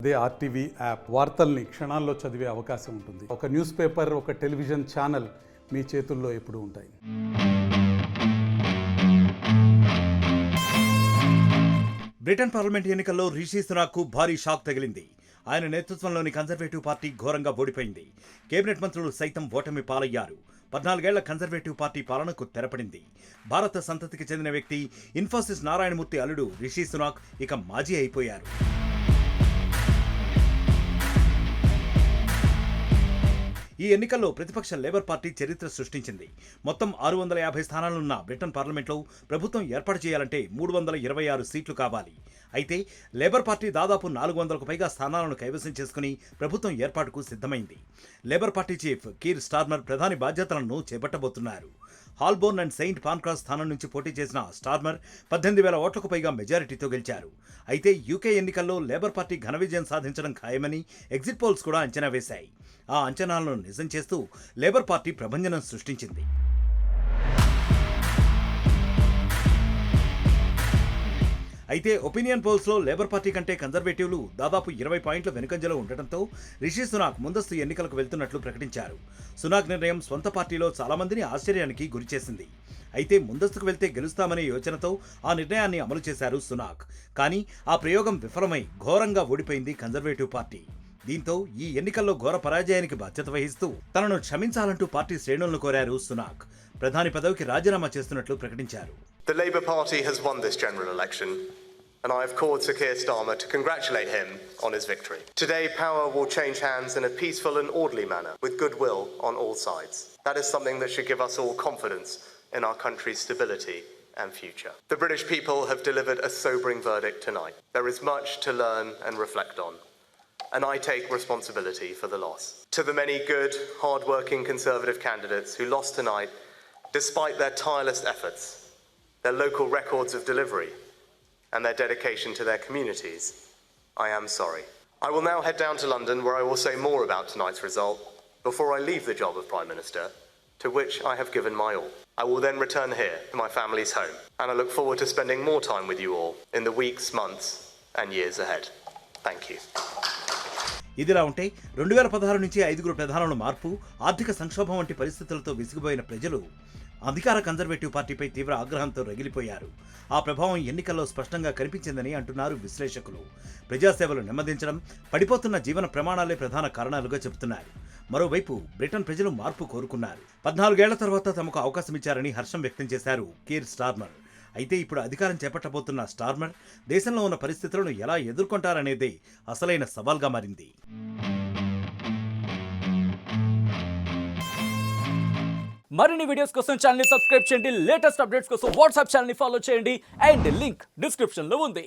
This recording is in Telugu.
అదే ఆర్టీవీ యాప్ వార్తల్ని క్షణాల్లో చదివే అవకాశం ఉంటుంది. ఒక న్యూస్ పేపర్, ఒక టెలివిజన్ ఛానల్ మీ చేతుల్లో ఎప్పుడూ ఉంటాయి. బ్రిటన్ పార్లమెంట్ ఎన్నికల్లో రిషి సునాక్కు భారీ షాక్ తగిలింది. ఆయన నేతృత్వంలోని కన్జర్వేటివ్ పార్టీ ఘోరంగా ఓడిపోయింది. కేబినెట్ మంత్రులు సైతం ఓటమి పాలయ్యారు. 14 ఏళ్ల కన్జర్వేటివ్ పార్టీ పాలనకు తెరపడింది. భారత సంతతికి చెందిన వ్యక్తి ఇన్ఫోసిస్ నారాయణమూర్తి అల్లుడు రిషి సునాక్ ఇక మాజీ అయిపోయారు. ఈ ఎన్నికల్లో ప్రతిపక్ష లేబర్ పార్టీ చరిత్ర సృష్టించింది. మొత్తం 650 స్థానాలున్న బ్రిటన్ పార్లమెంట్లో ప్రభుత్వం ఏర్పాటు చేయాలంటే 326 సీట్లు కావాలి. అయితే లేబర్ పార్టీ దాదాపు 400కు పైగా స్థానాలను కైవసం చేసుకుని ప్రభుత్వం ఏర్పాటుకు సిద్ధమైంది. Labour party chief Keir Starmer ప్రధాని బాధ్యతలను చేపట్టబోతున్నారు. హాల్బోర్న్ అండ్ సెయింట్ పాన్క్రాస్ స్థానం నుంచి పోటీ చేసిన స్టార్మర్ 18,000 ఓట్లకు పైగా మెజారిటీతో గెలిచారు. అయితే యూకే ఎన్నికల్లో లేబర్ పార్టీ ఘన విజయం సాధించడం ఖాయమని ఎగ్జిట్ పోల్స్ కూడా అంచనా వేశాయి. ఆ అంచనాలను నిజం చేస్తూ లేబర్ పార్టీ ప్రభంజనం సృష్టించింది. అయితే ఒపీనియన్ పోల్స్లో లేబర్ పార్టీ కంటే కన్జర్వేటివ్లు దాదాపు 20 పాయింట్ల వెనుకంజలో ఉండటంతో రిషి సునాక్ ముందస్తు ఎన్నికలకు వెళ్తున్నట్లు ప్రకటించారు. సునాక్ నిర్ణయం స్వంత పార్టీలో చాలా మందిని ఆశ్చర్యానికి గురిచేసింది. అయితే ముందస్తుకు వెళ్తే గెలుస్తామనే యోచనతో ఆ నిర్ణయాన్ని అమలు చేశారు సునాక్. కానీ ఆ ప్రయోగం విఫలమై ఘోరంగా ఓడిపోయింది కన్జర్వేటివ్ పార్టీ. దీంతో ఈ ఎన్నికల్లో ఘోర పరాజయానికి బాధ్యత వహిస్తూ తనను క్షమించాలంటూ పార్టీ శ్రేణులను కోరారు సునాక్. ప్రధాని పదవికి రాజీనామా చేస్తున్నట్లు ప్రకటించారు. The Labour Party has won this general election, and I have called Sir Keir Starmer to congratulate him on his victory. Today, power will change hands in a peaceful and orderly manner, with goodwill on all sides. That is something that should give us all confidence in our country's stability and future. The British people have delivered a sobering verdict tonight. There is much to learn and reflect on, and I take responsibility for the loss. To the many good, hard-working Conservative candidates who lost tonight, despite their tireless efforts, their local records of delivery, and their dedication to their communities, I am sorry. I will now head down to London, where I will say more about tonight's result before I leave the job of Prime Minister, to which I have given my all. I will then return here to my family's home, and I look forward to spending more time with you all in the weeks, months, and years ahead. Thank you. ఇదిలా ఉంటే 2016 నుంచి 5 ప్రధానుల మార్పు, ఆర్థిక సంక్షోభం వంటి పరిస్థితులతో విసిగిపోయిన ప్రజలు అధికార కన్జర్వేటివ్ పార్టీపై తీవ్ర ఆగ్రహంతో రగిలిపోయారు. ఆ ప్రభావం ఎన్నికల్లో స్పష్టంగా కనిపించిందని అంటున్నారు విశ్లేషకులు. ప్రజాసేవలు నెమ్మదించడం, పడిపోతున్న జీవన ప్రమాణాలే ప్రధాన కారణాలుగా చెబుతున్నారు. మరోవైపు బ్రిటన్ ప్రజలు మార్పు కోరుకున్నారు. 14 ఏళ్ల తర్వాత తమకు అవకాశం ఇచ్చారని హర్షం వ్యక్తం చేశారు కీర్ స్టార్మర్. అయితే ఇప్పుడు అధికారం చేపట్టబోతున్న స్టార్మర్ దేశంలో ఉన్న పరిస్థితులను ఎలా ఎదుర్కొంటారనేదే అసలైన సవాల్గా మారింది. మరిన్ని వీడియోస్ కోసం ఛానల్ ని సబ్స్క్రైబ్ చేయండి. లేటెస్ట్ అప్డేట్స్ కోసం వాట్సాప్ ఛానల్ ని ఫాలో చేయండి. అండ్ లింక్ డిస్క్రిప్షన్ లో ఉంది.